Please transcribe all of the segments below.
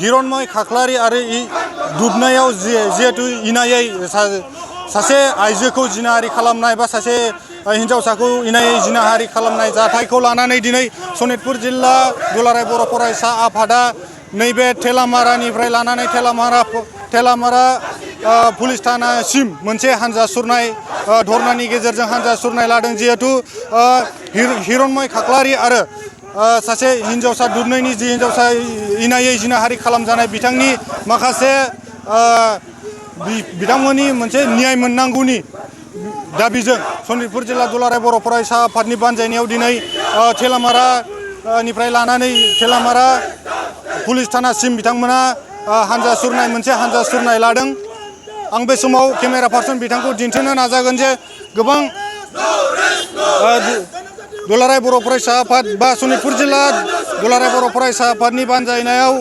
हिरण्मय खाख्लारि आरो दुधनायाव जिहेतु इनायै सासे आइजोखौ जिनाहारि खालामनाय बा सासे हिन्जावसाखौ इनायै जिनाहारि खालामनाय जाथायखौ लानानै दिनै सनितपुर जिल्ला दुलाराय बर' फरायसा आफादा नैबे थेलामारानिफ्राय लानानै थेलामारा पुलिस थानासिम मोनसे हानजा सुरनाय धरनानि गेजेरजों हानजा सुरनाय लादों। जिहेतु हिरण्मय खाख्लारि आरो सासे हिन्जावसा दुधनैनि जि हिन्जावसा इनायै जिनाहारि खालामजानाय बिथांनि माखासे बिथांमोननि मोनसे न्याय मोननांगौनि दाबिजों सनितपुर जिल्ला दुलाराय बर' फरायसा आफादनि बानजायनायाव दिनै थेलामारानिफ्राय लानानै थेलामारा पुलिस थानासिम बिथांमोना मोनसे हानजा सुरनाय लादों। आं बे समाव केमेरा पार्सन बिथांखौ दिन्थिनो नाजागोन जे गोबां दुलाराय बर' फरायसा आफाद बा सनितपुर जिल्ला दुलाराय बर' फरायसा आफादनि बानजायनायाव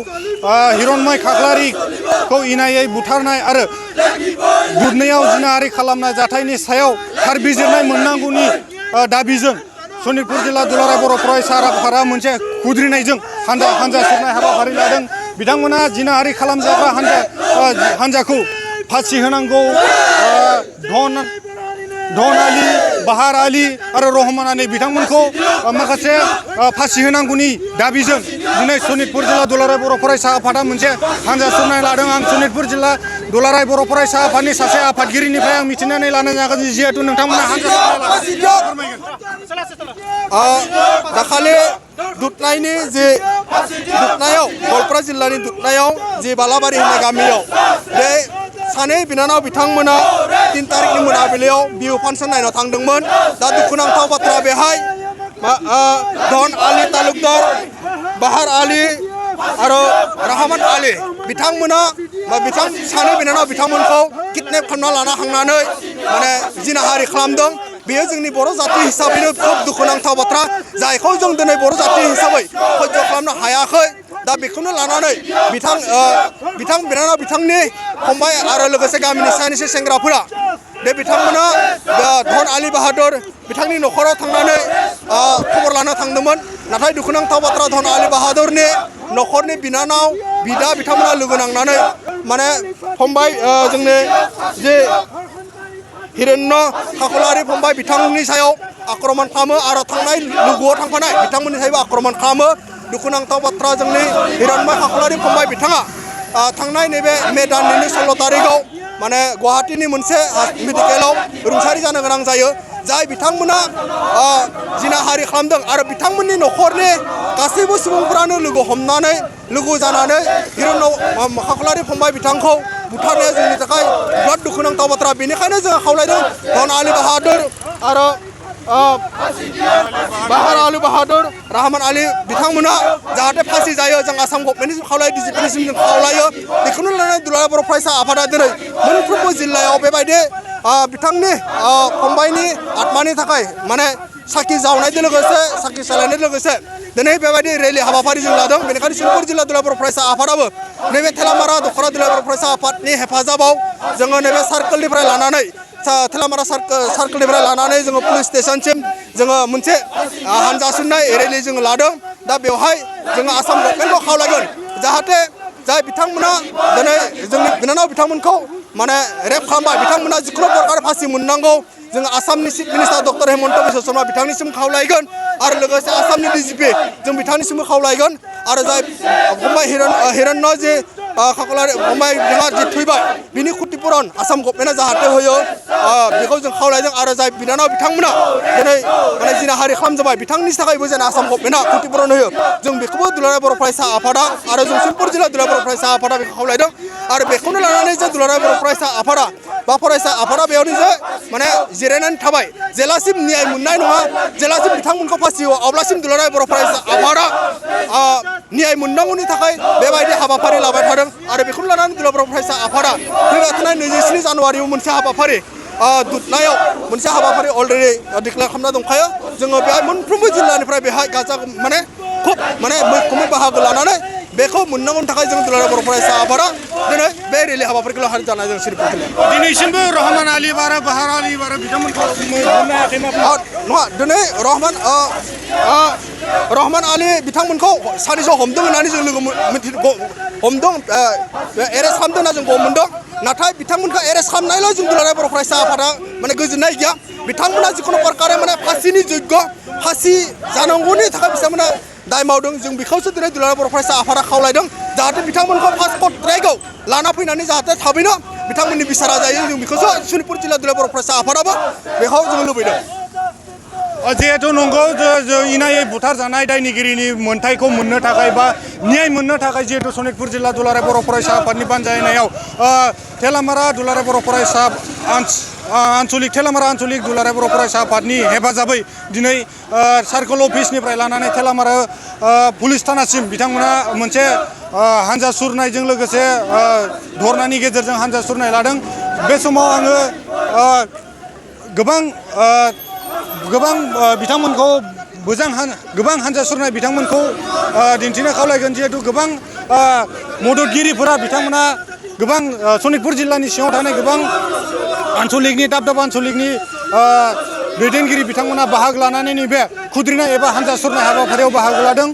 हिरण्मय खाख्लारिखौ इनायै बुथारनाय आरो दुधनैयाव जिनाहारि खालामनाय जाथायनि सायाव थार बिजिरनाय मोननांगौनि दाबिजों सनितपुर जिल्ला दुलाराय बर' फरायसा आफादा मोनसे खुद्रिनायजों हानजा सुरनाय हाबाफारि लादों। बिथांमोना जिनाहारि खालामजाग्रा हानजाखौ फासि होनांगौ। धन आली, बाहार आली आरो रहमान आली बिथांमोनखौ माखासे फासि होनांगौनि दाबिजों दिनै सनितपुर जिल्ला दुलाराय बर' फरायसा आफादा मोनसे हानजा सुरनाय लादों। आं सनितपुर जिल्ला दुलाराय बर' फरायसा आफादनि सासे आफादगिरिनिफ्राय आं मिथिनानै लानो नाजागोन जिहेतु नोंथांमोना हानजा दाखालि दुधनायनि जे दुधनायाव गवालपारा जिल्लानि दुधनायाव जे बालाबारि होननाय गामियाव बे सानै बिनानाव बिथांमोना 3 तारिखनि मोनाबिलियाव बिहु फांसन नायनो थांदोंमोन। दा दुखुनांथाव बाथ्रा बेहाय धन आली तालुकदार, बाहार आली आरो रहमान आली बिथांमोना सानै बिनानाव बिथांमोनखौ किडनेप खालामना लाना थांनानै माने जिनाहारि खालामदों। बेयो जोंनि बर' जाति हिसाबैनो खोब दुखुनांथाव बाथ्रा, जायखौ जों दिनै बर' जाति हिसाबै सह्य खालामनो हायाखै। दा बेखौनो लानानै बिनानाव बिथांनि फंबाय आरो लोगोसे गामिनि सानैसो सेंग्राफोरा बे बिथांमोना धन आली बाहादुर बिथांनि न'खराव थांनानै खबर लानो थांदोंमोन। नाथाय दुखुनांथाव बाथ्रा, धन आली बाहादुरनि न'खरनि बिनानाव बिदा बिथांमोना लोगो नांनानै माने फंबाय जोंनि जे हिरण्य खाख्लारि फंबाय बिथांनि सायाव आक्रमण खालामो आरो थांनाय लोगोआव थांफानाय बिथांमोननि सायावबो आक्रमण खालामो। दुखुनांथाव बाथ्रा, जोंनि हिरण्मय खाख्लारि फंबाय बिथाङा थांनाय नैबे मे दाननि 16 तारिखआव माने गुवाहाटीनि मोनसे मेडिकेलाव रुंसारि जानो गोनां जायो। जाय बिथांमोना जिनाहारि खालामदों आरो बिथांमोननि न'खरनि गासैबो सुबुंफ्रानो लोगो जानानै हिरण्य खाख्लारि फंबाय बिथांखौ बुथारनाया जोंनि थाखाय बिराद दुखुनांथाव बाथ्रा। बेनिखायनो जों खावलायदों धन आली बाहादुर आरो बाहार आली बाहादुर, रहमान आली बिथांमोना जाहाथे फासि जायो। जों आसाम गभर्नमेन्टनिसिम खावलायो, डिजिपिनिसिम जों खावलायो। बेखौनो लानानै दुलाराय बर' फरायसा आफादा दिनै मोनफ्रोमबो जिल्लायाव बेबायदि बिथांनि फंबायनि आत्मानि थाखाय माने साखि जावनायजों लोगोसे साखि सालायनायजों लोगोसे दिनै बेबायदि रेलि हाबाफारि जों लादों। बेनिखायनो सनितपुर जिल्ला दुलाराय बर' फरायसा आफादाबो नैबे थेलामारा दख'रा दुलाराय बर' फरायसा आफादनि हेफाजाबाव जोङो नैबे सार्कोलनिफ्राय लानानै थेलामारा सार्कोलनिफ्राय लानानै जोङो पुलिस स्टेशनसिम जोङो मोनसे हानजा सुरनाय रेलि जोङो लादों। दा बेवहाय जोङो आसाम गभर्नमेन्टखौ खावलायगोन जाहाथे जाय बिथांमोना दिनै जोंनि बिनानाव बिथांमोनखौ माने रेप खालामबाय बिथांमोना जिखुनु प्रकार फासि मोननांगौ। जों आसामनि chief minister doctor Himanta Biswa Sarma बिथांनिसिम खावलायगोन आरो लोगोसे आसामनि डिजिपि जों बिथांनिसिमबो खावलायगोन। आरो जाय फंबाय हिरण्य जे खाख्लारि फंबाय बिथाङा जे थैबाय बिनि क्षतिपुरन आसाम गभर्नमेन्टआ जाहाथे होयो बेखौ जों खावलायदों। आरो जाय बिनानाव बिथांमोना दिनै माने जिनाहारि खालामजाबाय बिथांनि थाखायबो जेन आसाम गभर्नमेन्टआ क्षतिपुरन होयो। जों बेखौबो दुलाराय बर' फरायसा आफादा आरो जों सनितपुर जिल्ला दुलाराय बर' फरायसा आफादा बेखौ खावलायदों। आरो बेखौनो लानानै जे दुलाराय बर' फरायसा आफादा बा फरायसा आफादा बेयावनो जे माने जिरायनानै थाबाय जेलासिम न्याय मोननाय नङा, जेलासिम बिथांमोनखौ फासि होयो अब्लासिम दुलाराय बर' फरायसा आफादा न्याय मोननांगौनि थाखाय बेबायदि हाबाफारि लाबाय थादों। आरो बेखौनो लानानै दुलाराय बर' फरायसा आफादा फैबाय थानाय 27 जानुवारियाव मोनसे हाबाफारि दुधनायाव मोनसे हाबाफारि अलरेडि डिक्लेयार खालामना दंखायो। जोङो बेहाय मोनफ्रोमबो जिल्लानिफ्राय बेहाय गाजा माने खुब माने मैखोमै बाहागो लानानै बेखौ मोननांगौनि थाखाय जों दुलाराय बर' फरायसा आफादा दिनै बे रेलि हाबाफारिखौ लानानै जानाय जों सिरिपुर जिल्लायाव दिनैसिमबो रहमान आली बारा बाहार आली बारा बिथांमोनखौ मोननो हायाखै नामा नङा दिनै रहमान आली बिथांमोनखौ सारिस' हमदों होननानै जों हमदों एरेस्ट खालामदों होनना जों मोनदों नाथाय बिथांमोनखौ एरेस्ट खालामनायल' जों दुलाराय बर' फरायसा आफादा माने गोजोननाय गैया बिथांमोना जिखुनु प्रकारे माने फासिनि जग्य फासि जानांगौनि थाखाय बिथांमोना दाय मावदों जों बेखौसो दिनै दुलाराय बर' फरायसा आफादा खावलायदों जाहाथे बिथांमोनखौ फार्स्ट कर्ट ट्रायखौ लाना फैनानै जाहाथे थाबैनो बिथांमोननि बिसारा जायो जों बेखौसो सनितपुर जिल्ला दुलाराय बर' फरायसा आफादाबो बेखौ जों लुबैदों जिहेतु नंगौ इनायै बुथारजानाय दायनिगिरिनि मोनथायखौ मोननो थाखाय बा न्याय मोननो थाखाय जिहेतु सनितपुर जिल्ला दुलाराय बर' फरायसा आफादनि बानजायनायाव थेलामारा दुलाराय बर' फरायसा थेलामारा आन्चलिक दुलाराय बर' फरायसा आफादनि हेफाजाबै दिनै सार्कोल अफिसनिफ्राय लानानै थेलामारा पुलिस थानासिम बिथांमोना मोनसे हानजा सुरनायजों लोगोसे धरनानि गेजेरजों हानजा सुरनाय लादों बे समाव आङो गोबां बिथांमोनखौ गोबां हानजा सुरनाय बिथांमोनखौ दिन्थिनो खावलायगोन जिहेतु गोबां मददगिरिफोरा बिथांमोना गोबां सनितपुर जिल्लानि सिङाव थानाय गोबां आन्चलिकनि दाब दाब आन्चलिकनि दैदेनगिरि बिथांमोना बाहागो लानानै नैबे खुद्रिनाय एबा हानजा सुरनाय हाबाफारियाव बाहागो लादों